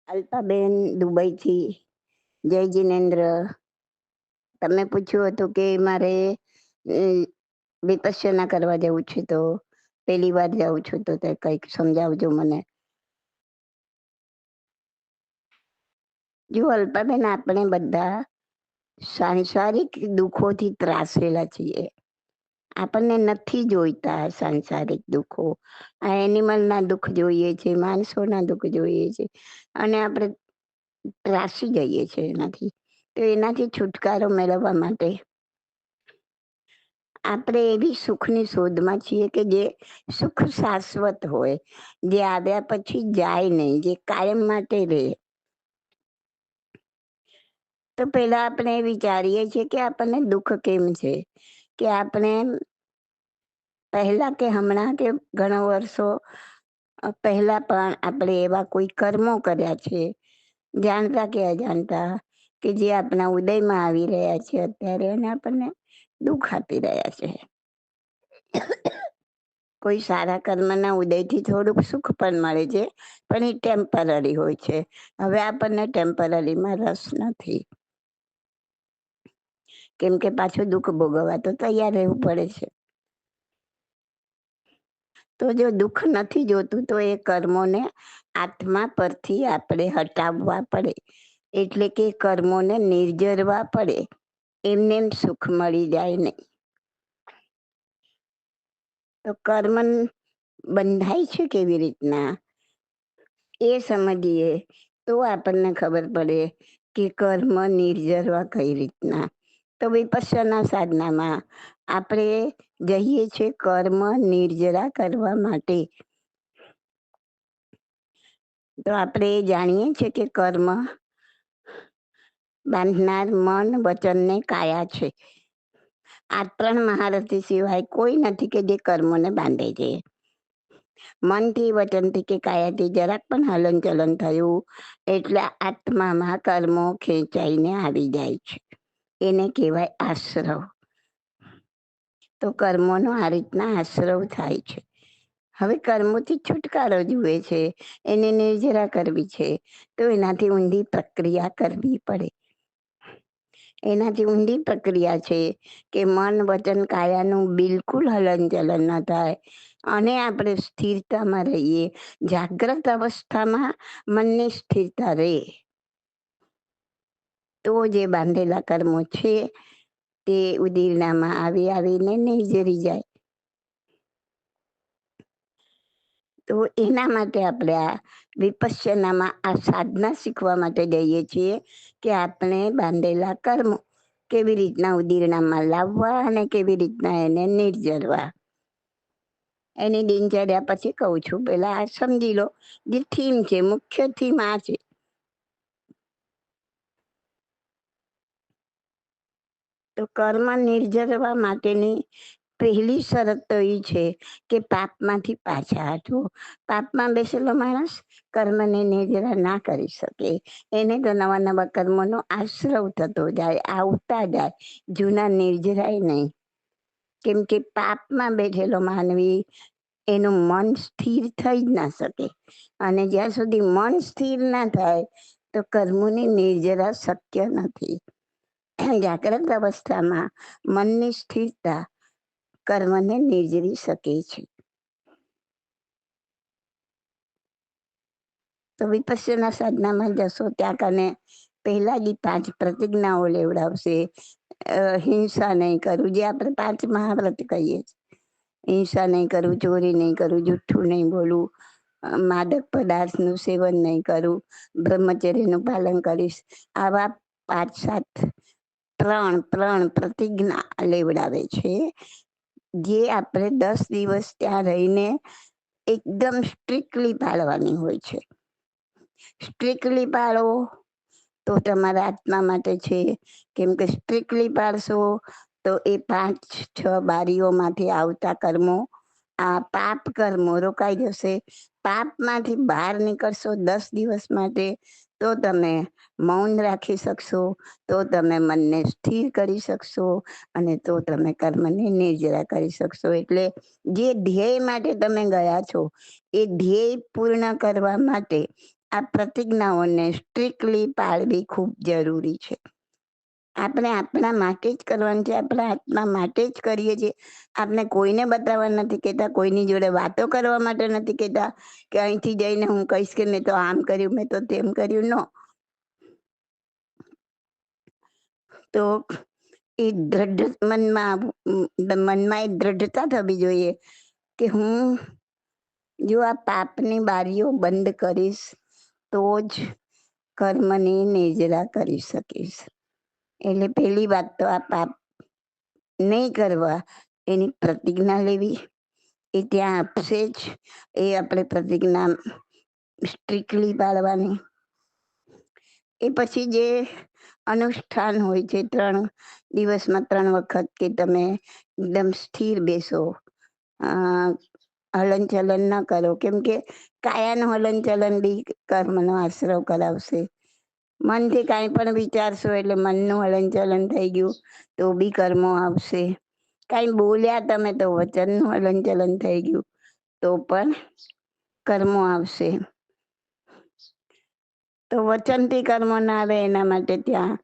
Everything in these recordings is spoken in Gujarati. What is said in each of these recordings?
અલ્પાબેન દુબઈથી. જય જિનેન્દ્ર. તમે પૂછ્યું હતું કે મારે વિપશ્યના કરવા જવું છે, તો પહેલી વાર જાઉં છું, તો તે કંઈક સમજાવજો મને. જો અલ્પાબેન, આપણે બધા સાંસારિક દુઃખોથી ત્રાસેલા છીએ. આપણને નથી જોઈતા સાંસારિક દુઃખો. આ એનિમલના દુઃખ જોઈએ છે, માણસોના દુઃખ જોઈએ છે, અને આપણે ત્રાસી જઈએ છીએ એનાથી. તો એનાથી છુટકારો મેળવવા માટે આપણે એવી સુખની શોધમાં છીએ કે જે સુખ શાશ્વત હોય, જે આવ્યા પછી જાય નહીં, જે કાયમ માટે રહે. તો પેલા આપણે વિચારીએ છીએ કે આપણને દુઃખ કેમ છે, કે આપણે પહેલા કે હમણાં કે ઘણા વર્ષો પહેલા પણ આપણે એવા કોઈ કર્મો કર્યા છે, જાણતા કે અજાણતા, કે જે આપણા ઉદયમાં આવી રહ્યા છે અત્યારે, અને આપણને દુઃખ આપી રહ્યા છે. કોઈ સારા કર્મના ઉદયથી થોડુંક સુખ પણ મળે છે, પણ એ ટેમ્પરરી હોય છે. હવે આપણને ટેમ્પરરીમાં રસ નથી, કેમ કે પાછું દુઃખ ભોગવવા તો તૈયાર રહેવું પડે છે. તો જો દુઃખ નથી જોતું, તો એ કર્મોને આત્મા પરથી આપણે હટાવવા પડે, એટલે કે કર્મોને નિર્જરવા પડે. એમને એમ સુખ મળી જાય નહીં. તો કર્મ બંધાય છે કેવી રીતના, એ સમજીએ તો આપણને ખબર પડે કે કર્મ નિર્જરવા કઈ રીતના. તો વિપશ્યના સાધનામાં આપણે જઈએ છીએ કર્મ નિર્જરા કરવા માટે. તો આપણે જાણીએ છીએ કે કર્મ બાંધનાર મન, વચન ને કાયા છે. આ 3 મહારથી સિવાય કોઈ નથી કે જે કર્મોને બાંધે છે. મનથી, વચનથી કે કાયાથી જરાક પણ હલન ચલન થયું એટલે આત્મામાં કર્મો ખેંચાઈને આવી જાય છે. એને કહેવાય આશ્રવ. તો કર્મોનો આ રીતના આશ્રવ થાય છે. હવે કર્મોથી છુટકારો જુએ છે, એને નિર્જરા કરવી છે, તો એનાથી ઊંડી પ્રક્રિયા કરવી પડે. એનાથી ઊંડી પ્રક્રિયા છે કે મન, વચન, કાયાનું બિલકુલ હલન ચલન ન થાય, અને આપણે સ્થિરતામાં રહીએ. જાગ્રત અવસ્થામાં મનની સ્થિરતા રહે, તો જે બાંધેલા કર્મો છે તે ઉદીરણામાં આવીને નિર્જરી જાય. તો એના માટે આપણે આ વિપશ્યનામાં આ સાધના શીખવા માટે જઈએ છીએ કે આપણે બાંધેલા કર્મો કેવી રીતના ઉદીરણામાં લાવવા અને કેવી રીતના એને નિર્જરવા. એની દિનચર્યા પછી કહું છું, પેલા આ સમજી લો જે થીમ છે, મુખ્ય થીમ આ છે. તો કર્મ નિર્જરવા માટેની પહેલી શરત તો એ છે કે પાપમાંથી પાછા હટવો. પાપમાં બેસેલો માણસ કર્મને નિર્જરા ના કરી શકે. એને તો નવા નવા કર્મોનો આશ્રવ થતો જાય, આવતા જાય, જૂના નિર્જરાય નહીં. કેમ કે પાપમાં બેઠેલો માનવી, એનું મન સ્થિર થઈ જ ના શકે, અને જ્યાં સુધી મન સ્થિર ના થાય તો કર્મોની નિર્જરા શક્ય નથી. જાગ્રત અવસ્થામાં મનની સ્થિરતા કર્મને નિર્જરી શકે છે. તો વિપશ્યના સાધનામાં જશો ત્યાં કને પહેલા જ 5 પ્રતિજ્ઞાઓ લેવડાવશે. હિંસા નહીં કરવું, જે આપણે 5 મહાવ્રત કહીએ. હિંસા નહીં કરવું, ચોરી નહીં કરવું, જુઠ્ઠું નહીં બોલવું, માદક પદાર્થનું સેવન નહીં કરવું, બ્રહ્મચર્યનું પાલન કરીશ. આવા 5-7 ત્રણ પ્રતિજ્ઞા લેવડાવે છે, જે આપણે 10 દિવસ ત્યાં રહીને એકદમ સ્ટ્રિક્ટલી પાળવાની હોય છે. સ્ટ્રિક્ટલી પાળો તો તમારા આત્મા માટે છે, કેમ કે સ્ટ્રિક્ટલી પાળશો તો એ 5-6 બારીઓમાંથી આવતા કર્મો, આ પાપ કર્મો રોકાઈ જશે. પાપમાંથી બહાર નીકળશો 10 દિવસ માટે, તો તમે મૌન રાખી શકશો, તો તમે મનને સ્થિર કરી શકશો, અને તો તમે કર્મને નિર્જરા કરી શકશો. એટલે જે ધ્યેય માટે તમે ગયા છો, એ ધ્યેય પૂર્ણ કરવા માટે આ પ્રતિજ્ઞાઓને સ્ટ્રિક્ટલી પાળવી ખૂબ જરૂરી છે. આપણે આપણા માટે જ કરવાનું છે, આપણા આત્મા માટે જ કરીએ છીએ. આપણે કોઈને બતાવવા નથી કહેતા, કોઈની જોડે વાતો કરવા માટે નથી કહેતા કે અહીંથી જઈને હું કહીશ કે મેં તો આમ કર્યું, મેં તો તેમ કર્યું. નો. તો એ મનમાં એ દ્રઢતા થવી જોઈએ કે હું જો આ પાપની બારીઓ બંધ કરીશ તો જ કર્મની નેજરા કરી શકીશ. એટલે પહેલી વાત તો આ પાપ નહીં કરવા એની પ્રતિજ્ઞા લેવી. એ ત્યાં આપશે જ, એ આપણે પ્રતિજ્ઞા સ્ટ્રિક્ટલી પાળવાની. એ પછી જે અનુષ્ઠાન હોય છે, 3 દિવસમાં 3 વખત કે તમે એકદમ સ્થિર બેસો, હલનચલન ન કરો, કેમ કે કાયાનું હલનચલન બી કર્મનો આશ્રવ કરાવશે. મનથી કાંઈ પણ વિચારશો એટલે મનનું હલનચલન થઈ ગયું તો બી કર્મો આવશે. કાંઈ બોલ્યા તમે તો વચનનું હલનચલન થઈ ગયું તો પણ કર્મો આવશે. તો વચનથી કર્મ ના આવે એના માટે ત્યાં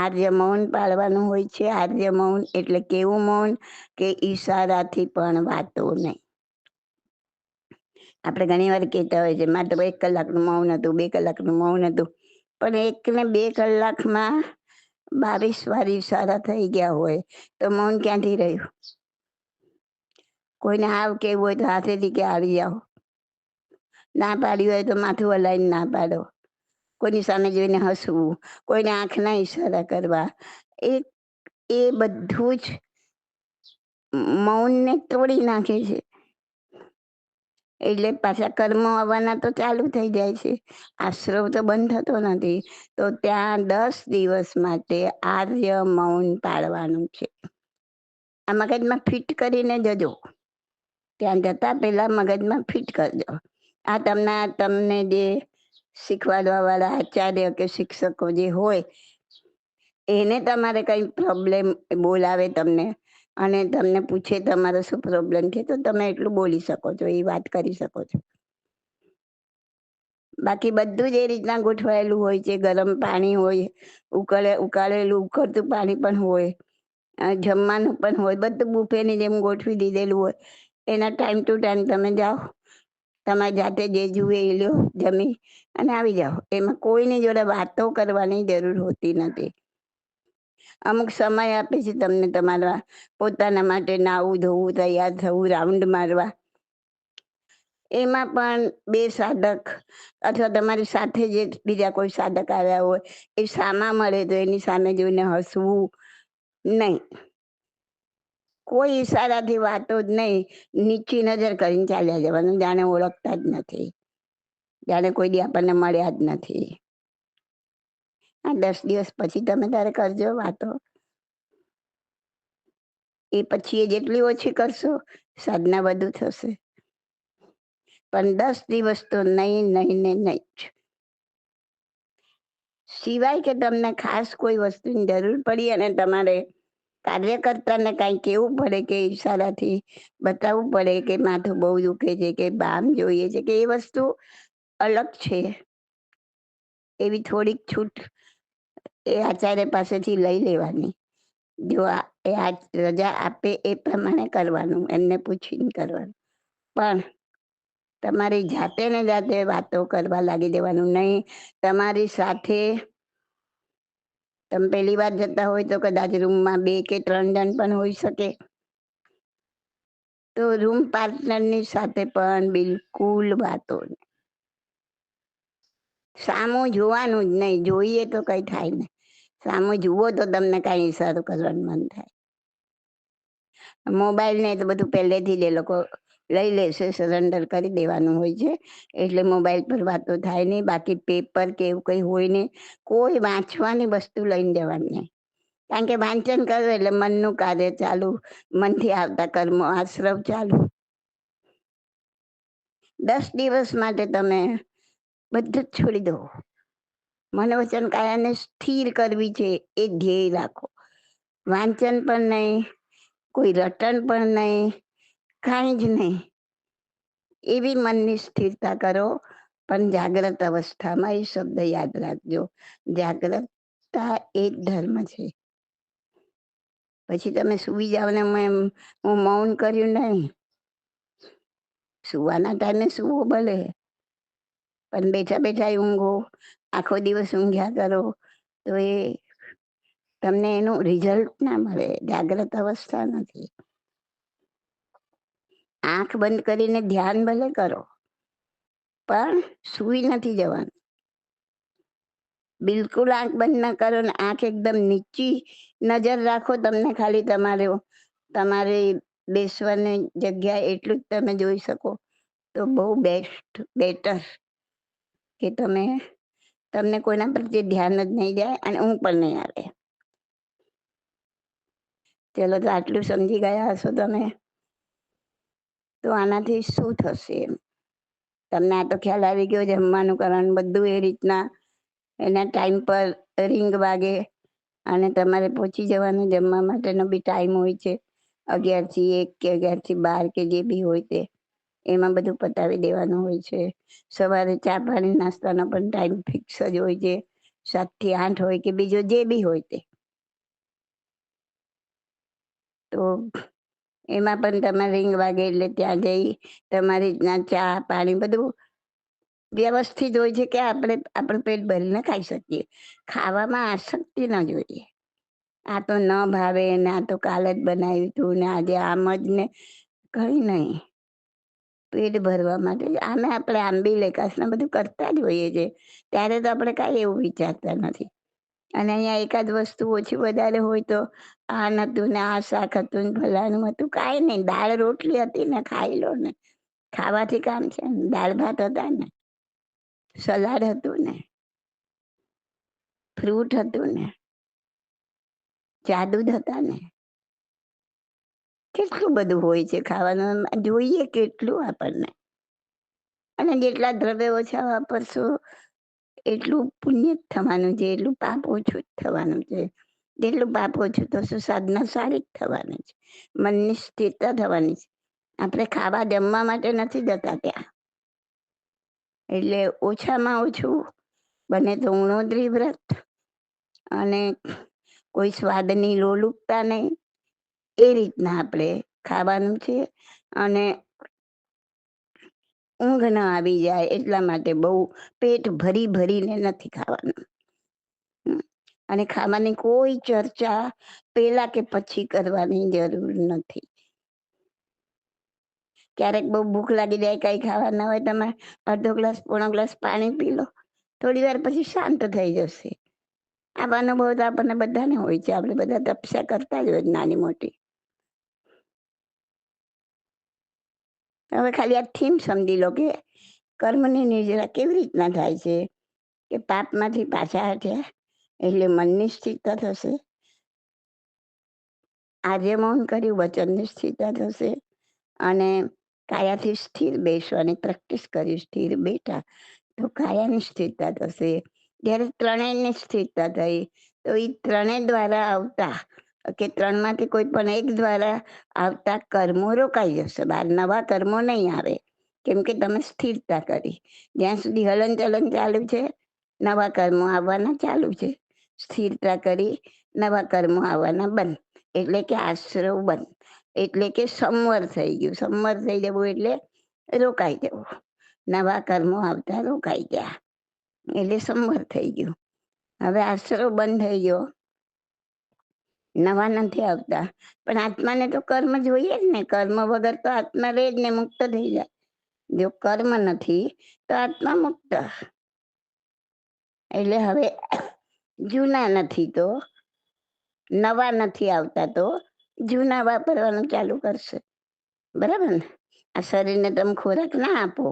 આર્ય મૌન પાળવાનું હોય છે. આર્ય મૌન એટલે કેવું મૌન કે ઈશારાથી પણ વાતો નહીં. આપણે ઘણી વાર કહેતા હોય છે મારે તો 1 કલાકનું મૌન હતું, 2 કલાકનું મૌન હતું, પણ 1 ને 2 કલાકમાં 22 વાર ઈશારા થઈ ગયા હોય તો મૌન ક્યાંથી રહ્યું? કોઈને આવ કેવું હોય તો હાથેથી કે આવી જાઓ, ના પાડી હોય તો માથું હલાવીને ના પાડો, કોઈની સામે જોઈને હસવું, કોઈને આંખના ઈશારા કરવા, એ એ બધું જ મૌનને તોડી નાખે છે. એટલે પાછા કર્મો આવવાના તો ચાલુ થઈ જાય છે, આશ્રવ તો બંધ થતો નથી. તો ત્યાં 10 દિવસ માટે આર્ય મૌન પાળવાનું છે. આ મગજમાં ફિટ કરીને જજો. ત્યાં જતા પહેલાં મગજમાં ફિટ કરજો. આ તમને જે શીખવાડવાવાળા આચાર્ય કે શિક્ષકો જે હોય એને તમારે કંઈ પ્રોબ્લેમ બોલાવે તમને અને તમને પૂછે તમારો શું પ્રોબ્લેમ છે, તો તમે એટલું બોલી શકો છો, એ વાત કરી શકો છો. બાકી બધું જ એ રીતના ગોઠવાયેલું હોય છે. ગરમ પાણી હોય, ઉકાળેલું ઉકળતું પાણી પણ હોય, જમવાનું પણ હોય, બધું બુફેની જેમ ગોઠવી દીધેલું હોય. એના ટાઈમ ટુ ટાઈમ તમે જાઓ, તમારી જાતે જે જુએ એ લો, જમી અને આવી જાઓ. એમાં કોઈની જોડે વાતો કરવાની જરૂર હોતી નથી. અમુક સમય આપે છે તમને તમારા પોતાના માટે નાહવું ધોવું, તૈયાર થવું, રાઉન્ડ મારવા. એમાં પણ 2 સાધક અથવા તમારી સાથે જે બીજા કોઈ સાધક આવ્યા હોય એ સામા મળે તો એની સામે જોઈને હસવું નહીં. કોઈ ઈશારાથી વાતો જ નહીં, નીચી નજર કરીને ચાલ્યા જવાનું, જાણે ઓળખતા જ નથી, જાણે કોઈ દી આપણને મળ્યા જ નથી. આ 10 દિવસ પછી તમે તારે કરજો વાતો. એ પછી એ જેટલી ઓછી કરશો સાધના વધુ થશે. પણ 10 દિવસ તો નહીં, નહીં ને નહીં જ. સિવાય કે તમને ખાસ કોઈ વસ્તુની જરૂર પડી અને તમારે કાર્યકર્તાને કાંઈ કહેવું પડે કે ઈશારાથી બતાવવું પડે કે માથું બહુ દુખે છે કે બામ જોઈએ છે કે એ વસ્તુ અલગ છે. એવી થોડીક છૂટ એ આચાર્ય પાસેથી લઈ લેવાની. જો એ રજા આપે એ પ્રમાણે કરવાનું, એમને પૂછીને કરવાનું. પણ તમારી જાતે ને જાતે વાતો કરવા લાગી દેવાનું નહીં. તમારી સાથે તમે પહેલી વાર જતા હોય તો કદાચ રૂમમાં 2 કે 3 જણ પણ હોઈ શકે. તો રૂમ પાર્ટનરની સાથે પણ બિલકુલ વાતો નહીં. સામું જોવાનું જ નહીં, જોઈએ તો કંઈ થાય નહીં. સામું જુઓ તો તમને કાંઈ ઈશારો કરવાનું મન થાય. મોબાઈલને તો બધું પહેલેથી જ એ લોકો લઈ લેશે, સરેન્ડર કરી દેવાનું હોય છે. એટલે મોબાઈલ પર વાતો થાય નહીં. બાકી પેપર કે એવું કંઈ હોય નહીં. કોઈ વાંચવાની વસ્તુ લઈને જવાની નહીં. કારણ કે વાંચન કરો એટલે મનનું કાર્ય ચાલુ, મનથી આવતા કર્મો આશ્રવ ચાલુ. 10 દિવસ માટે તમે બધું જ છોડી દો. મન વચન કાયાને સ્થિર કરવી છે એ ધ્યેય રાખો. વાંચન પણ નહીં, કોઈ રટણ પણ નહીં, કાંઈ જ નહીં. એવી મનની સ્થિરતા કરો. પણ જાગ્રત અવસ્થામાં એ શબ્દ યાદ રાખજો, જાગ્રતતા એ જ ધર્મ છે. પછી તમે સુઈ જાઓ ને હું મૌન કર્યું નહીં. સુવાના ટાઈમે સુવો ભલે, પણ બેઠા બેઠા ઊંઘો, આખો દિવસ ઊંઘ્યા કરો તો એ તમને એનું રિઝલ્ટ ના મળે. જાગ્રત અવસ્થા નથી. આંખ બંધ કરીને ધ્યાન ભલે કરો, પણ સુઈ નથી જવાનું. બિલકુલ આંખ બંધ ના કરો ને આંખ એકદમ નીચી નજર રાખો. તમને ખાલી તમારી બેસવાની જગ્યા એટલું જ તમે જોઈ શકો તો બહુ બેટર કે તમને કોઈના પ્રત્યે ધ્યાન જ નહીં જાય અને ઊંઘ પણ નહીં આવે. ચલો, તો આટલું સમજી ગયા હશો તમે. તો આનાથી શું થશે એમ તમને આ તો ખ્યાલ આવી ગયો. જમવાનું કરવાનું બધું એ રીતના એના ટાઈમ પર રિંગ વાગે અને તમારે પહોંચી જવાનું. જમવા માટેનો બી ટાઈમ હોય છે, 11 થી 1 કે 11 થી 12 કે જે બી હોય તે. એમાં બધું પતાવી દેવાનું હોય છે. સવારે ચા પાણી નાસ્તાનો પણ ટાઈમ ફિક્સ જ હોય છે, 7 થી 8 હોય કે બીજો જે બી હોય તે. તો એમાં પણ તમારે રિંગ વાગે એટલે ત્યાં જઈ તમારી રીતના ચા પાણી બધું વ્યવસ્થિત હોય છે કે આપણે પેટ ભરીને ખાઈ શકીએ. ખાવામાં આસક્તિ ન જોઈએ. આ તો ન ભાવે ને આ તો કાલ જ બનાવ્યું હતું ને આજે આમ જ ને કઈ નહીં. પેટ ભરવા માટે આપણે આંબી લેકાસને બધું કરતા જ હોઈએ છીએ. ત્યારે તો આપણે કાંઈ એવું વિચારતા નથી. અને અહીંયા એકાદ વસ્તુ ઓછી વધારે હોય તો આ નતું ને આ શાક હતું ને ફલાણું હતું. કાંઈ નહીં, દાળ રોટલી હતી ને ખાઈ લો ને. ખાવાથી કામ છે ને. દાળ ભાત હતા ને, સલાડ હતું ને, ફ્રૂટ હતું ને, ચા દૂધ હતા ને. કેટલું બધું હોય છે ખાવાનું. જોઈએ કેટલું આપણને. અને જેટલા દ્રવ્ય ઓછા વાપરશો એટલું પુણ્ય જ થવાનું છે, એટલું પાપ ઓછું જ થવાનું છે. જેટલું પાપ ઓછું થશે સાધના સારી જ થવાની છે, મનની સ્થિરતા થવાની છે. આપણે ખાવા જમવા માટે નથી જતા ત્યાં. એટલે ઓછામાં ઓછું બને તો ઉણોદરી વ્રત અને કોઈ સ્વાદની લોલુપતા નહીં. એ રીતના આપણે ખાવાનું છે. અને ઊંઘ ન આવી જાય એટલા માટે બહુ પેટ ભરી ભરીને નથી ખાવાનું. અને ખાવાની કોઈ ચર્ચા પેલા કે પછી કરવાની જરૂર નથી. ક્યારેક બહુ ભૂખ લાગી જાય, કઈ ખાવા ના હોય, તમે અડધો ગ્લાસ પોણો ગ્લાસ પાણી પી લો. થોડી વાર પછી શાંત થઈ જશે. આ અનુભવ તો આપણને બધાને હોય છે. આપણે બધા તપસ્યા કરતા જ હોય નાની મોટી. હવે ખાલી આ થીમ સમજી લો કે કર્મની નિર્જરા કેવી રીતના થાય છે. કે પાપમાંથી પાછા હટ્યા એટલે મનની સ્થિરતા થશે. આજે મૌન કર્યું, વચનની સ્થિરતા થશે. અને કાયાથી સ્થિર બેસવાની પ્રેક્ટિસ કરી, સ્થિર બેઠા તો કાયાની સ્થિરતા થશે. જ્યારે ત્રણેયની સ્થિરતા થઈ તો એ ત્રણેય દ્વારા આવતા કે ત્રણમાંથી કોઈ પણ એક દ્વારા આવતા કર્મો રોકાઈ જશે. બહાર નવા કર્મો નહીં આવે, કેમ કે તમે સ્થિરતા કરી. જ્યાં સુધી હલન ચલન ચાલુ છે, નવા કર્મો આવવાના ચાલુ છે. સ્થિરતા કરી, નવા કર્મો આવવાના બંધ. એટલે કે આશ્રવ બંધ, એટલે કે સંવર થઈ ગયું. સંવર થઈ જવું એટલે રોકાઈ જવું. નવા કર્મો આવતા રોકાઈ ગયા એટલે સંવર થઈ ગયું. હવે આશ્રવ બંધ થઈ ગયો, નવા નથી આવતા. પણ આત્માને તો કર્મ જોઈએ જ ને. કર્મ વગર તો આત્મા રહે જ ને, મુક્ત થઈ જાય. જો કર્મ નથી તો આત્મા મુક્ત. એટલે હવે જૂના નથી તો નવા નથી આવતા તો જૂના વાપરવાનું ચાલુ કરશે. બરાબર ને? આ શરીરને તમે ખોરાક ના આપો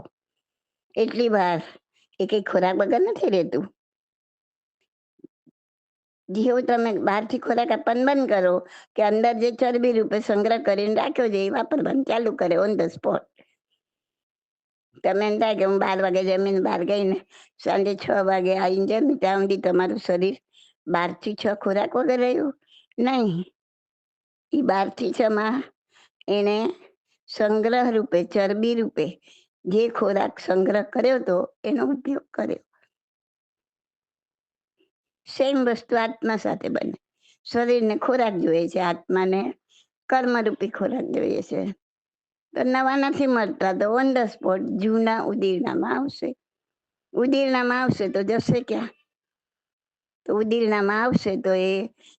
એટલી વાર એ કઈ ખોરાક વગર નથી રહેતું. જેવું તમે બહારથી ખોરાક આપવાનું બંધ કરો કે અંદર જે ચરબી રૂપે સંગ્રહ કરીને રાખ્યો છે એ વાપરવાનું ચાલુ કરે ઓન ધ સ્પોટ. તમે એમ થાય કે હું 12 વાગે જમીને બહાર ગઈને સાંજે 6 વાગે આવીને જમી, ત્યાં સુધી તમારું શરીર 12 થી 6 ખોરાક વગર રહ્યું નહીં. એ 12 થી 6 માં એને સંગ્રહ રૂપે, ચરબી રૂપે જે ખોરાક સંગ્રહ કર્યો હતો એનો ઉપયોગ કર્યો. સેમ વસ્તુ આત્મા સાથે બને. શરીરને ખોરાક જોઈએ છે, આત્માને કર્મરૂપી ખોરાક જોઈએ છે. તો નવા નથી મળતા તો ઓન ધ સ્પોટ જૂના ઉદીરણામાં આવશે. ઉદીરણામાં આવશે તો જશે ક્યાં? તો ઉદીરણામાં આવશે તો એ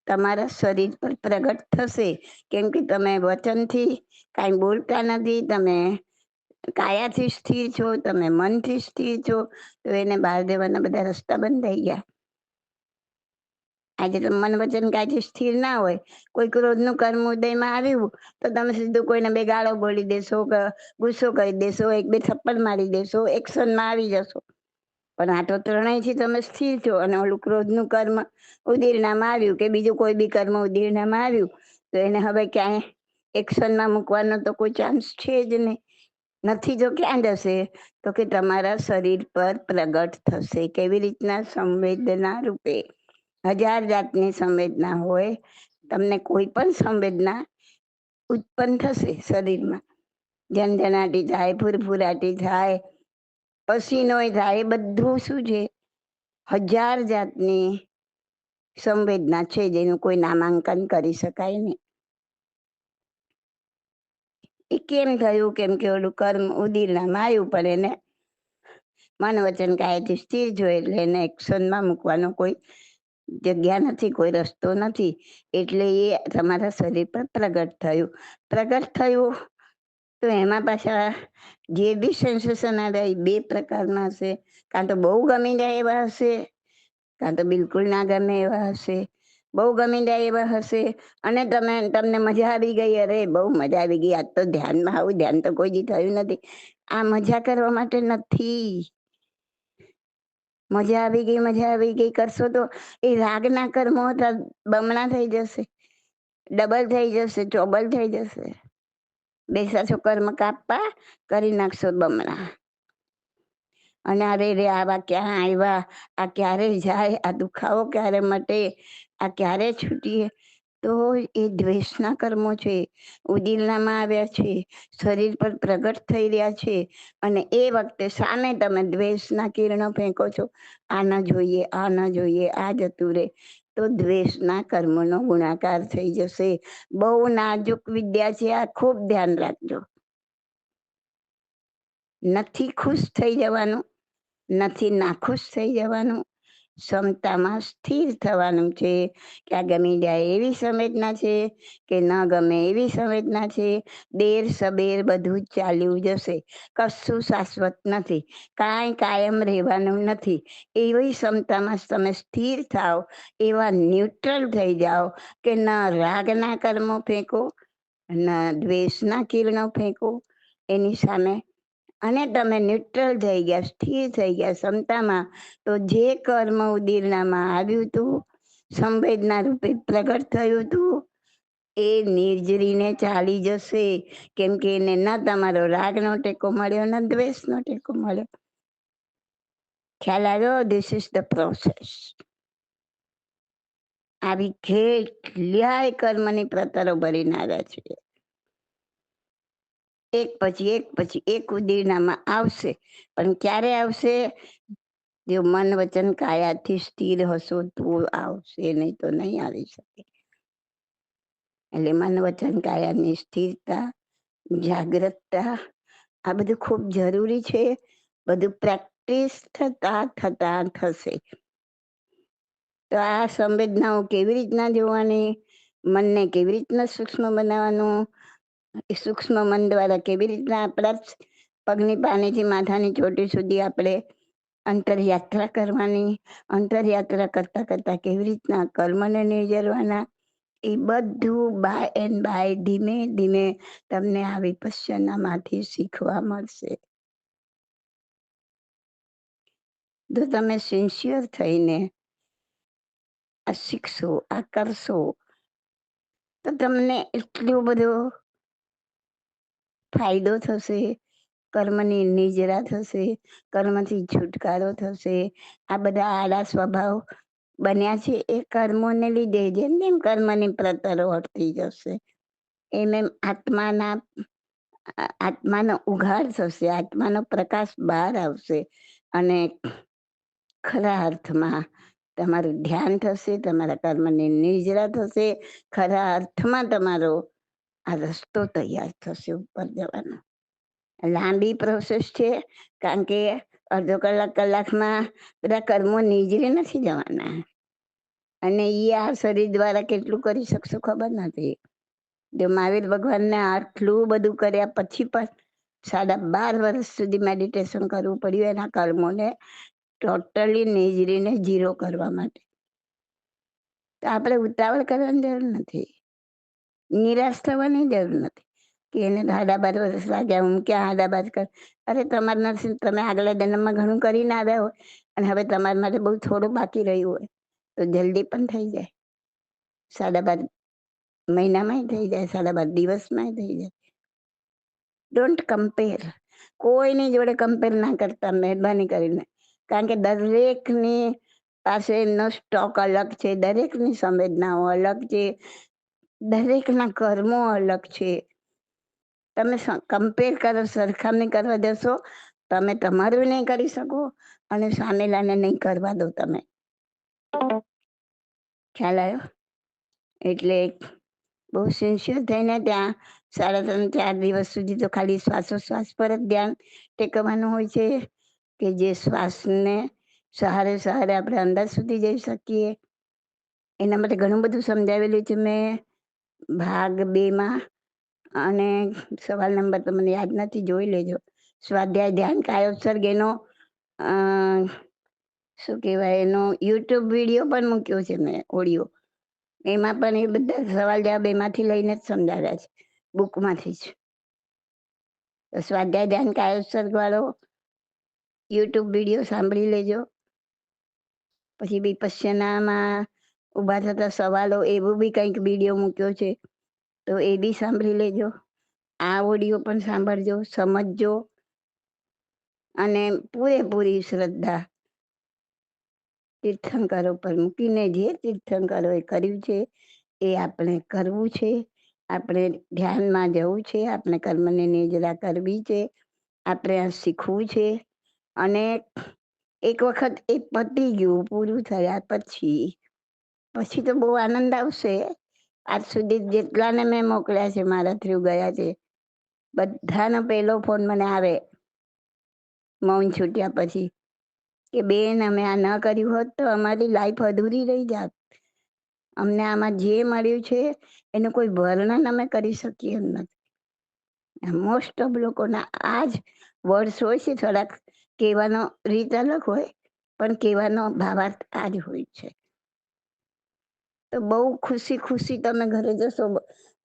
તમારા શરીર પર પ્રગટ થશે. કેમ કે તમે વચનથી કાંઈ બોલતા નથી, તમે કાયાથી સ્થિર છો, તમે મનથી સ્થિર છો, તો એને બહાર દેવાના બધા રસ્તા બંધ થઈ ગયા. આજે તો મન વચન કાયથી સ્થિર ના હોય, કોઈ ક્રોધનું કર્મ ઉદયમાં આવ્યું તો તમે સીધું કોઈને બે ગાળો બોલી દેશો, ગુસ્સો કરી દેશો, એક બે થપ્પડ મારી દેશો, એક્શનમાં આવી જશો. પણ આ તો ત્રણેયથી તમે સ્થિર છો. અને ઓલું ક્રોધનું કર્મ ઉદીરણામાં આવ્યું કે બીજું કોઈ બી કર્મ ઉદીરણામાં આવ્યું તો એને હવે ક્યાંય એક્શનમાં મૂકવાનો તો કોઈ ચાન્સ છે જ નહીં. નથી જો ક્યાં જશે? તો કે તમારા શરીર પર પ્રગટ થશે. કેવી રીતના? સંવેદના રૂપે. 1000 જાતની સંવેદના હોય, તમને કોઈ પણ સંવેદના ઉત્પન્ન થશે શરીરમાં. ઝંઝનાટી થાય, ફુરફુરાટી થાય, પસીનોય થાય, એ બધું શું છે? 1000 જાતની સંવેદના છે જેનું કોઈ નામાંકન કરી શકાય નહીં. એ કેમ થયું? કેમ કે ઓલું કર્મ ઉદીરણામાં આવ્યું, પણ એને મન વચન કાયાથી સ્થિર જોઈએ એટલે એને એક્શનમાં મૂકવાનો કોઈ જગ્યા નથી, કોઈ રસ્તો નથી. એટલે એ તમારા શરીર પર પ્રગટ થયું. પ્રગટ થયું તો એમાં પાછા જે બી સેન્સેશન આવે એ બે પ્રકારના હશે. કાં તો બહુ ગમી જાય એવા હશે, કાં તો બિલકુલ ના ગમે એવા હશે. બહુ ગમી જાય એવા હશે અને તમને મજા આવી ગઈ, અરે બહુ મજા આવી ગઈ, આજ તો ધ્યાનમાં આવું ધ્યાન તો કોઈ દી થયું નથી. આ મજા કરવા માટે નથી. મજા આવી ગઈ, મજા આવી ગઈ કરશો તો એ રાગના કર્મો બમણા થઈ જશે, ડબલ થઈ જશે, ચોબલ થઈ જશે. બેસાશો કર્મ કાપવા, કરી નાખશો બમણા. અને અરે રે આવા ક્યાં આવ્યા, આ ક્યારે જાય, આ દુખાવો ક્યારે મટે, આ ક્યારે છૂટીએ? તો એ દ્વેષના કર્મો છે, ઉદીરણામાં આવ્યા છે, શરીર પર પ્રગટ થઈ રહ્યા છે. અને એ વખતે સામે તમે દ્વેષના કિરણો ફેંકો છો. આ ન જોઈએ, આ ન જોઈએ, આ જતું રે, તો દ્વેષના કર્મનો ગુણાકાર થઈ જશે. બહુ નાજુક વિદ્યા છે આ, ખૂબ ધ્યાન રાખજો. નથી ખુશ થઈ જવાનું, નથી નાખુશ થઈ જવાનું, ક્ષમતામાં સ્થિર થવાનું છે. કે આ ગમી જાય એવી સંવેદના છે કે ન ગમે એવી સંવેદના છે. દેર સબેર બધું જ ચાલ્યું જશે. કશું શાશ્વત નથી, કાંઈ કાયમ રહેવાનું નથી. એવી ક્ષમતામાં તમે સ્થિર થાવ, એવા ન્યુટ્રલ થઈ જાઓ કે ના રાગના કર્મો ફેંકો, ના દ્વેષના કિરણો ફેંકો એની સામે. અને તમે ન્યુટ્રલ થઈ ગયા, સ્થિર થઈ ગયા ક્ષમતામાં. તો જે કર્મ ઉદીરણામાં આવ્યું હતું, સંવેદના રૂપે પ્રગટ થયું હતું, એ નિર્જરીને ચાલી જશે. કેમ કે એને ન તમારો રાગનો ટેકો મળ્યો, ન દ્વેષનો ટેકો મળ્યો. ખ્યાલ આવ્યો? This is the process. આવી કેટલાય કર્મની પ્રતરો ભરીને આવ્યા છે. એક પછી એક પછી એક ઉદીરણામાં આવશે. પણ ક્યારે આવશે? જો મન વચન કાયાથી સ્થિર હશો તો આવશે, નહીં તો નહીં આવી શકે. એટલે મન વચન કાયાની સ્થિરતા, જાગ્રતતા, આ બધું ખૂબ જરૂરી છે. બધું પ્રેક્ટિસ થતા થતા થશે. તો આ સંવેદનાઓ કેવી રીતના જોવાની, મનને કેવી રીતના સૂક્ષ્મ બનાવવાનું, એ સૂક્ષ્મ મન દ્વારા કેવી રીતના આપણા પગની પાનીથી માથાની ચોટી સુધી આપણે અંતરયાત્રા કરવાની, અંતરયાત્રા કરતા કરતા કેવી રીતના કર્મને નિર્જરવાના, એ બધું બાય એન્ડ બાય ધીમે ધીમે તમને આ વિપશ્યનામાંથી શીખવા મળશે. જો તમે સિન્સિયર થઈને આ શીખશો, આ કરશો, તો તમને એટલો બધો ફાયદો થશે, કર્મની નિજરા થશે, કર્મથી છુટકારો થશે. આ બધા આડા સ્વભાવ બન્યા છે એ કર્મોને લીધે. જેમ જેમ કર્મની પ્રતરો હટતી જશે એમ એમ આત્માના આત્માનો ઉઘાડ થશે, આત્માનો પ્રકાશ બહાર આવશે અને ખરા અર્થમાં તમારું ધ્યાન થશે, તમારા કર્મની નિર્જરા થશે, ખરા અર્થમાં તમારો આ રસ્તો તૈયાર થશે ઉપર જવાનો. લાંબી પ્રોસેસ છે, કારણ કે અડધો કલાક કલાકમાં બધા કર્મો નિજરી નથી જવાના. અને એ આ શરીર દ્વારા કેટલું કરી શકશો ખબર નથી. જો મહાવીર ભગવાનને આટલું બધું કર્યા પછી પણ 12.5 વર્ષ સુધી મેડિટેશન કરવું પડ્યું એના કર્મોને ટોટલી નિજરીને ઝીરો કરવા માટે. તો આપણે ઉતાવળ કરવાની જરૂર નથી, નિરાશ થવાની જરૂર નથી કે એને 12.5 વર્ષ લાગ્યા, હું ક્યાં 12.5 કર. અરે તમારે નથી, તમે આગલા જન્મમાં ઘણું કરીને આવ્યા હોય અને હવે તમારા માટે બહુ થોડું બાકી રહ્યું હોય તો જલ્દી પણ થઈ જાય. 12.5 મહિનામાં થઈ જાય, 12.5 દિવસમાં થઈ જાય. ડોન્ટ કમ્પેર, કોઈની જોડે કમ્પેર ના કરતા મહેરબાની કરીને, કારણ કે દરેકની પાસે એનો સ્ટોક અલગ છે, દરેકની સંવેદનાઓ અલગ છે, દરેકના કર્મો અલગ છે. તમે કમ્પેર કરો, સરખામણી કરવા જશો, તમે તમારું નહીં કરી શકો અને સામેલાને નહીં કરવા દો તમે. ખ્યાલ આવ્યો? એટલે બહુ સિન્સિયર થઈને ત્યાં 3.5-4 દિવસ સુધી તો ખાલી શ્વાસોશ્વાસ પર જ ધ્યાન ટેકવવાનું હોય છે કે જે શ્વાસને સહારે સહારે આપણે અંદર સુધી જઈ શકીએ. એના માટે ઘણું બધું સમજાવેલું છે મેં ભાગ 2માં. અને સવાલ નંબર તો મને યાદ નથી, જોઈ લેજો. સ્વાધ્યાય ધ્યાન કાયોત્સર્ગ એનો શું કહેવાય, એનો યુટ્યુબ વિડીયો પણ મૂક્યો છે મેં, ઓડિયો. એમાં પણ એ બધા સવાલ જવાબ એમાંથી લઈને જ સમજાવ્યા છે, બુકમાંથી જ. તો સ્વાધ્યાય ધ્યાન કાયોત્સર્ગ વાળો યુટ્યુબ વિડીયો સાંભળી લેજો. પછી વિપશ્યનામાં ઊભા થતા સવાલો એવું બી કંઈક વિડીયો મૂક્યો છે, તો એ બી સાંભળી લેજો. આ ઓડિયો પણ સાંભળજો, સમજજો અને પૂરેપૂરી શ્રદ્ધા તીર્થંકરો પર મૂકીને જે તીર્થંકરોએ કર્યું છે એ આપણે કરવું છે. આપણે ધ્યાનમાં જવું છે, આપણે કર્મની નિર્જરા કરવી છે, આપણે આ શીખવું છે. અને એક વખત એ પતી ગયું, પૂરું થયા પછી તો બહુ આનંદ આવશે. આજ સુધી જેટલાને મેં મોકલ્યા છે, મારા થ્રુ ગયા છે, બધાનો પહેલો ફોન મને આવે મૌન છૂટ્યા પછી કે બેન અમે આ ન કર્યું હોત તો અમારી લાઈફ અધૂરી રહી જાત. અમને આમાં જે મળ્યું છે એનું કોઈ વર્ણન અમે કરી શકીએ એમ નથી. મોસ્ટ ઓફ લોકોના આ જ વર્ડ્સ હોય છે, થોડાક કહેવાનો રીત અલગ હોય પણ કહેવાનો ભાવાર્થ આ જ હોય છે. તો બહુ ખુશી તમે ઘરે જશો,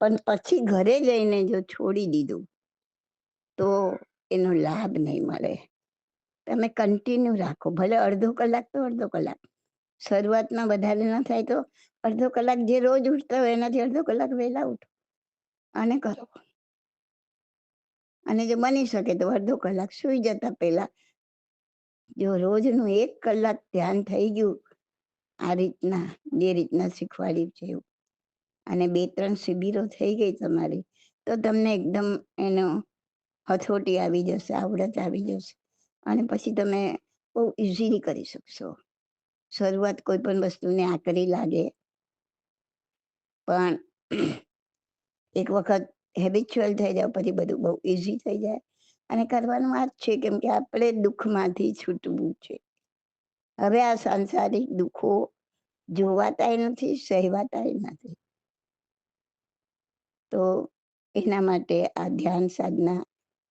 પણ પછી ઘરે જઈને જો છોડી દીધું તો એનો લાભ નહીં મળે. તમે કન્ટિન્યુ રાખો, ભલે અડધો કલાક તો અડધો કલાક. શરૂઆતમાં વધારે ન થાય તો અડધો કલાક, જે રોજ ઉઠતા હોય એનાથી અડધો કલાક વહેલા ઉઠો અને કરો. અને જો બની શકે તો અડધો કલાક સૂઈ જતા પહેલા જો રોજનું 1 કલાક ધ્યાન થઈ ગયું, આ રીતના જે રીતના શીખવાડ્યું છે એવું, અને 2-3 શિબિરો થઈ ગઈ તમારી, તો તમને એકદમ એનો હથોટી આવી જશે, આવડત આવી જશે અને પછી તમે બહુ ઇઝીલી કરી શકશો. શરૂઆત કોઈ પણ વસ્તુને આકરી લાગે, પણ એક વખત હેબિચ્યુઅલ થઈ જાવ પછી બધું બહુ ઇઝી થઈ જાય. અને કરવાનું આ જ છે, કેમ કે આપણે દુઃખમાંથી છૂટવું છે. હવે આ સાંસારિક દુઃખો જોવાતાય નથી, સહેવાતાય નથી. તો એના માટે આ ધ્યાન સાધના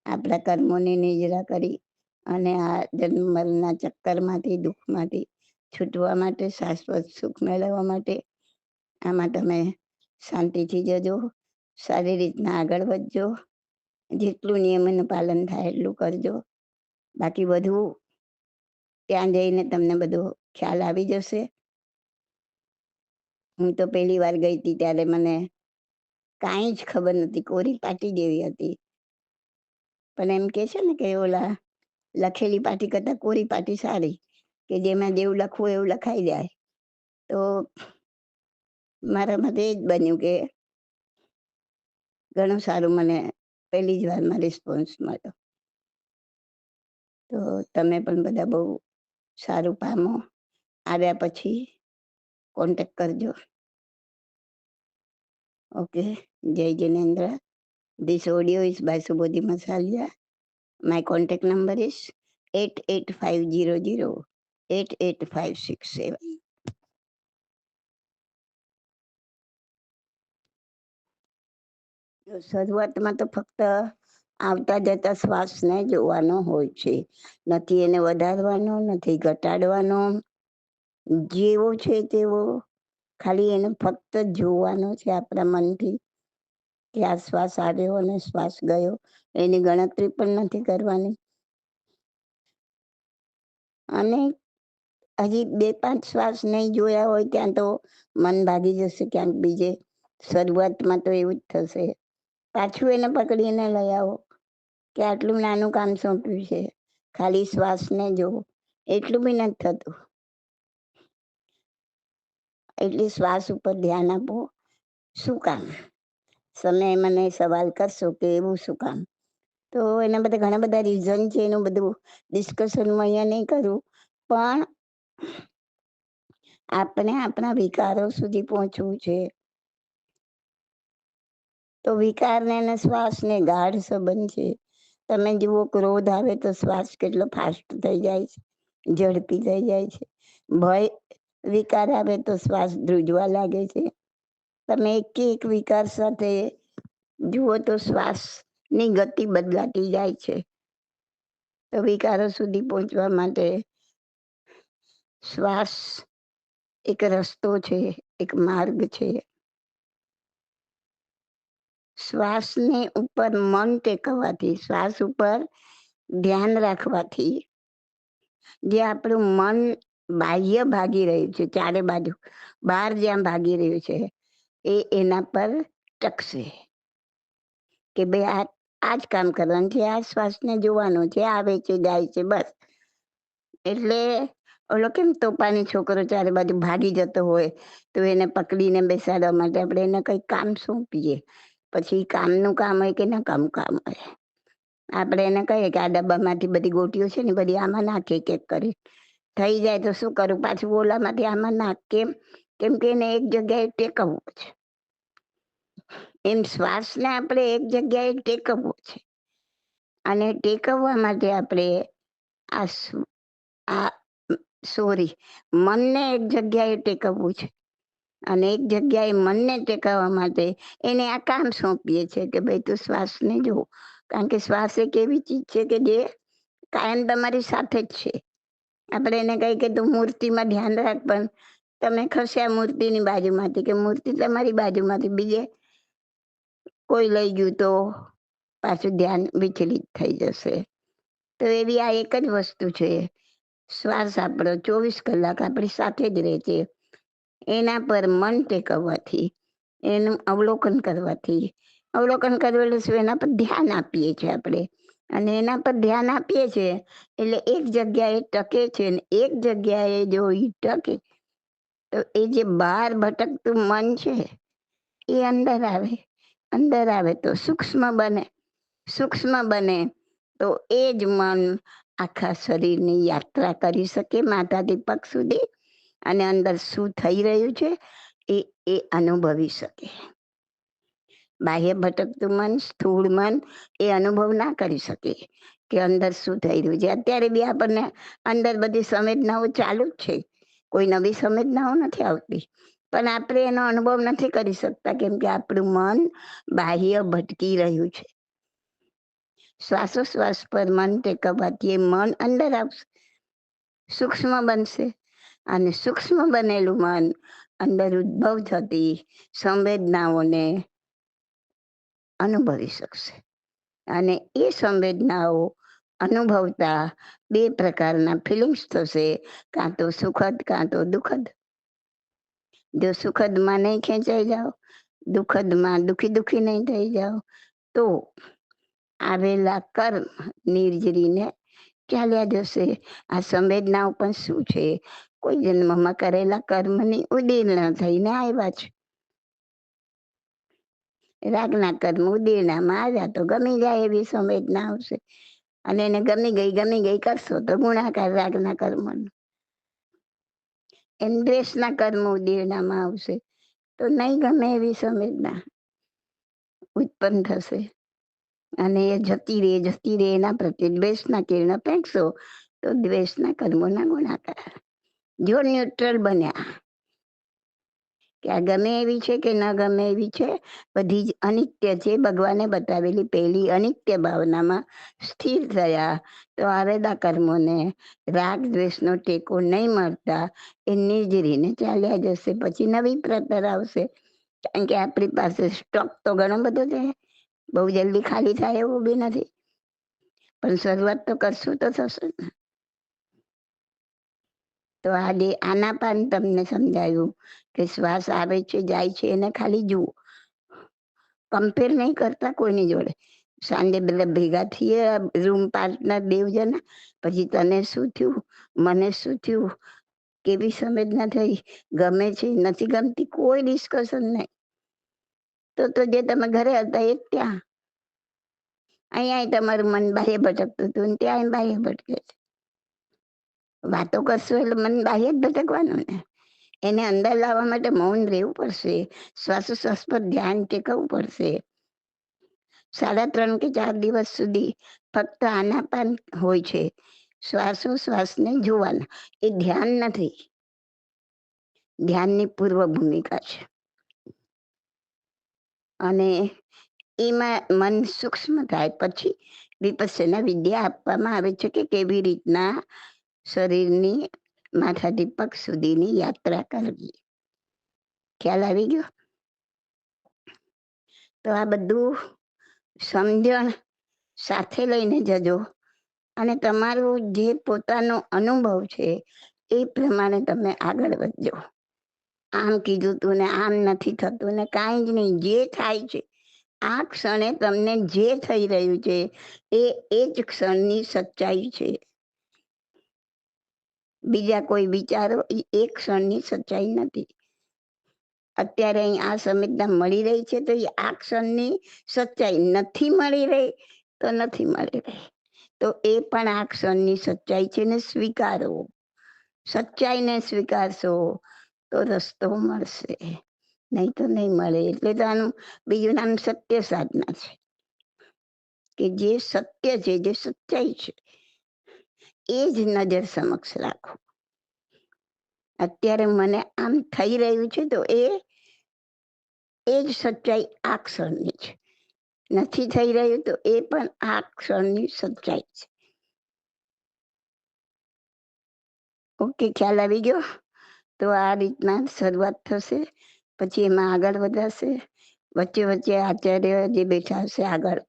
આપણા કર્મોની નિજરા કરી અને આ જન્મ મરણના ચક્કરમાંથી, દુઃખમાંથી છૂટવા માટે, શાશ્વત સુખ મેળવવા માટે આમાં તમે શાંતિથી જજો, સારી રીતના આગળ વધજો, જેટલું નિયમોનું પાલન થાય એટલું કરજો. બાકી બધું ત્યાં જઈને તમને બધો ખ્યાલ આવી જશે. હું તો પહેલી વાર ગઈ હતી ત્યારે મને કાંઈ જ ખબર નથી, કોરી પાટી જેવી હતી. પણ એમ કે છે ને કે ઓલા લખેલી પાટી કરતાં કોરી પાટી સારી, કે જેમાં જેવું લખવું એવું લખાઈ જાય. તો મારા મતે એ જ બન્યું કે ઘણું સારું મને પહેલી જ વારમાં રિસ્પોન્સ મળ્યો. તો તમે પણ બધા બહુ સારું પામો. આવ્યા પછી કોન્ટેક્ટ કરજો. ઓકે. જય Jinendra. This audio is by Subodhi Masalia. My contact number is 88500 88567. શરૂઆતમાં તો ફક્ત આવતા જતા શ્વાસને જોવાનો હોય છે, નથી એને વધારવાનો, નથી ઘટાડવાનો. જેવો છે તેવો ખાલી એને ફક્ત જોવાનો છે આપણા મનથી કે આ શ્વાસ આવ્યો અને શ્વાસ ગયો. એની ગણતરી પણ નથી કરવાની. અને હજી 2-5 શ્વાસ નહીં જોયા હોય ત્યાં તો મન ભાગી જશે ક્યાંક બીજે. શરૂઆતમાં તો એવું જ થશે. પાછું એને પકડીને લઈ આવો કે આટલું નાનું કામ સોંપ્યું છે, ખાલી શ્વાસને જોવો. એટલું બી નથી થતું. એટલે શ્વાસ ઉપર ધ્યાન આપો. શું કામ? તમે મને સવાલ કરશો કે એવું શું કામ, તો એના બધા ઘણા બધા રીઝન છે. એનું બધું ડિસ્કશન હું અહીંયા નહીં કરું, પણ આપણે આપણા વિકારો સુધી પહોંચવું છે. તો વિકારને અને શ્વાસને ગાઢ સંબંધ છે. તમે જુઓ, ક્રોધ આવે તો શ્વાસ કેટલો ફાસ્ટ થઈ જાય છે, ઝડપી થઈ જાય છે. ભય વિકાર આવે તો શ્વાસ ધ્રુજવા લાગે છે. તમે એક વિકાર સાથે જુઓ તો શ્વાસની ગતિ બદલાતી જાય છે. તો વિકારો સુધી પહોંચવા માટે શ્વાસ એક રસ્તો છે, એક માર્ગ છે. શ્વાસને ઉપર મન ટેકવવાથી, શ્વાસ ઉપર ધ્યાન રાખવાથી જે આપણું મન બાહ્ય ભાગી રહ્યું છે, ચારે બાજુ બહાર જ્યાં ભાગી રહ્યું છે, એ એના પર ટકશે કે ભાઈ આ જ કામ કરવાનું છે, આ શ્વાસને જોવાનું છે, આવે છે, જાય છે, બસ. એટલે ઓલો કેમ તોપાની છોકરો ચારે બાજુ ભાગી જતો હોય તો એને પકડીને બેસાડવા માટે આપણે એને કંઈક કામ સોંપીએ. પછી કામનું કામ હોય કે ના કામ હોય, આપણે એને કહીએ કે આ ડબ્બામાંથી બધી ગોટીઓ છે ને બધી આમાં નાખે, એક એક કરી થઈ જાય તો શું કરું, પાછું ઓલામાંથી આમાં નાખ. કેમ કે એને એક જગ્યાએ ટેકવવો છે. એમ શ્વાસને આપણે એક જગ્યાએ ટેકવવો છે. અને ટેકવવા માટે આપણે મનને એક જગ્યાએ ટેકવવું છે. અને એક જગ્યાએ મનને ટેકવવા માટે એને આ કામ સોંપીએ છીએ કે ભાઈ તું શ્વાસને જો. કારણ કે શ્વાસ એક એવી ચીજ છે કે જે કાયમ તમારી સાથે જ છે. આપણે એને કહીએ કે તું મૂર્તિમાં ધ્યાન રાખ, પણ તમે ખસ્યા મૂર્તિની બાજુમાંથી કે મૂર્તિ તમારી બાજુમાંથી બીજે કોઈ લઈ ગયું તો પાછું ધ્યાન વિચલિત થઈ જશે. તો એવી આ એક જ વસ્તુ છે. શ્વાસ આપણો 24 કલાક આપણી સાથે જ રહે છે. એના પર મન ટેકવવાથી, એનું અવલોકન કરવાથી, અવલોકન કરેલું શું એના પર ધ્યાન આપીએ છીએ આપણે, અને એના પર ધ્યાન આપીએ છીએ એટલે એક જગ્યાએ ટકે છે. ને એક જગ્યાએ જો એ ટકે તો એ જે બહાર ભટકતું મન છે એ અંદર આવે તો સૂક્ષ્મ બને તો એ જ મન આખા શરીરની યાત્રા કરી શકે માથાથી પગ સુધી, અને અંદર શું થઈ રહ્યું છે એ અનુભવી શકે. બાહ્ય ભટકતું મન, સ્થૂળ મન એ અનુભવ ના કરી શકે કે અંદર શું થઈ રહ્યું છે. અત્યારે બી આપણને અંદર બધી સંવેદનાઓ ચાલુ જ છે, કોઈ નવી સંવેદનાઓ નથી આવતી, પણ આપણે એનો અનુભવ નથી કરી શકતા કેમ કે આપણું મન બાહ્ય ભટકી રહ્યું છે. શ્વાસોશ્વાસ પર મન ટેકવવાથી એ મન અંદર આવશે, સૂક્ષ્મ બનશે, અને સૂક્ષ્મ બનેલું મન અંદર ઉદ્ભવ થતી સંવેદનાઓને અનુભવી શકશે. અને એ સંવેદનાઓ અનુભવતા 2 પ્રકારના ફિલિંગ્સ થશે, કાં તો સુખદ કાં તો દુઃખદ. જો સુખદમાં નહીં ખેંચાઈ જાઓ, દુઃખદમાં દુઃખી નહીં થઈ જાઓ, તો આવેલા કર્મ નિર્જરીને ચાલ્યા જશે. આ સંવેદનાઓ પણ શું છે, કોઈ જન્મમાં કરેલા કર્મની ઉદીર્ણ થઈને આવ્યા છે. રાગના કર્મ ઉદીરણામાં આવ્યા તો ગમી જાય એવી સંવેદના આવશે. અને એને ગમી ગઈ કરશો તો ગુણાકાર રાગના કર્મનો. એને દ્વેષના કર્મ ઉદીરણામાં આવશે તો નહીં ગમે એવી સંવેદના ઉત્પન્ન થશે. અને એ જતી રહે એના પ્રત્યે દ્વેષના કિરણ ફેંકશો તો દ્વેષના કર્મોના ગુણાકાર. જો ન્યુટ્રલ બન્યા કે આ ગમે એવી છે કે ન ગમે એવી છે, બધી જ અનિત્ય છે, ભગવાને બતાવેલી પહેલી અનિત્ય ભાવનામાં સ્થિર થયા તો આવેલા કર્મોને રાગ દ્વેષનો ટેકો નહીં મળતા એ નિર્જરીને ચાલ્યા જશે. પછી નવી પ્રતર આવશે, કારણ કે આપણી પાસે સ્ટોક તો ઘણો બધો છે, બહુ જલ્દી ખાલી થાય એવું બી નથી, પણ શરૂઆત તો કરશું તો થશે ને. તો આજે આનાપાન તમને સમજાયું કે શ્વાસ આવે છે જાય છે એને ખાલી જુઓ, કમ્પેર નહીં કરતા કોઈની જોડે. સાંજે બધા ભેગા થઈએ રૂમ પાર્ટનર 2 જણા, પછી તને શું થયું, મને શું થયું, કેવી સંવેદના થઈ, ગમે છે નથી ગમતી, કોઈ ડિસ્કશન નહીં. તો જે તમે ઘરે હતા એ ત્યાં, અહીંયા તમારું મન બાહ્ય ભટકતું હતું ને ત્યાં બાહ્ય ભટકે છે. વાતો કરશો એટલે મન બાહ્ય જ ભટકવાનું ને. એને અંદર લાવવા માટે મૌન રહેવું પડશે, શ્વાસોશ્વાસ પર ધ્યાન ટેકવવું પડશે. 3.5 કે 4 દિવસ સુધી ફક્ત આનાપાન હોય છે, શ્વાસોશ્વાસને જોવાના. એ ધ્યાન નથી, ધ્યાનની પૂર્વ ભૂમિકા છે. અને એમાં મન સૂક્ષ્મ થાય પછી વિપસ્સના વિદ્યા આપવામાં આવે છે કે કેવી રીતના શરીરની માથાથી પગ સુધીની યાત્રા કરવી. ખ્યાલ આવી ગયો? તો આ બધું સમજણ સાથે લઈને જજો અને તમારું જે પોતાનો અનુભવ છે એ પ્રમાણે તમે આગળ વધજો. આમ કીધું તું ને આમ નથી થતું ને કાંઈ જ નહીં, જે થાય છે આ ક્ષણે તમને જે થઈ રહ્યું છે એ જ ક્ષણની સચ્ચાઈ છે. બીજા કોઈ વિચારો એ એક ક્ષણની સચ્ચાઈ નથી. અત્યારે અહીં આ સંવેદના મળી રહી છે તો એ આ ક્ષણની સચ્ચાઈ, નથી મળી રહી તો નથી મળી રહી, તો એ પણ આ ક્ષણની સચ્ચાઈ છે ને સ્વીકારો. સચ્ચાઈને સ્વીકારશો તો રસ્તો મળશે, નહીં તો નહીં મળે. એટલે તો આનું બીજું નામ સત્ય સાધના છે, કે જે સત્ય છે, જે સચ્ચાઈ છે એ જ નજર સમક્ષ રાખો. અત્યારે મને આમ થઈ રહ્યું છે તો એ જ સચ્ચાઈ આ ક્ષણની છે. નથી થઈ રહ્યું તો એ પણ આ ક્ષણની સચ્ચાઈ છે. ઓકે, ખ્યાલ આવી ગયો? તો આ રીતના શરૂઆત થશે, પછી એમાં આગળ વધાશે. વચ્ચે વચ્ચે આચાર્ય જે બેઠા હશે આગળ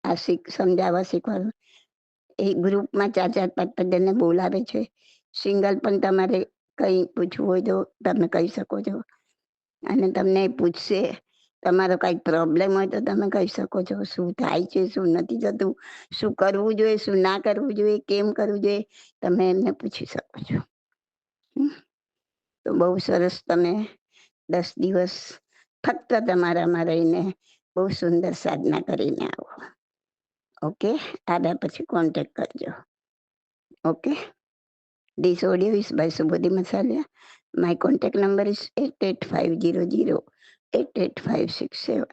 આ સમજાવવા શીખવાનું, એ ગ્રુપમાં 4-4-5 જણને બોલાવે છે. સિંગલ પણ તમારે કંઈ પૂછવું હોય તો તમે કહી શકો છો. અને તમને પૂછશે, તમારો કંઈક પ્રોબ્લેમ હોય તો તમે કહી શકો છો, શું થાય છે, શું નથી થતું, શું કરવું જોઈએ, શું ના કરવું જોઈએ, કેમ કરવું જોઈએ, તમે એમને પૂછી શકો છો. તો બહુ સરસ, તમે 10 દિવસ ફક્ત તમારામાં રહીને બહુ સુંદર સાધના કરીને આવો. ઓકે, આવ્યા પછી કોન્ટેક્ટ કરજો. Okay, this audio is by Subodhi Masalia. My contact number is 88500 88567.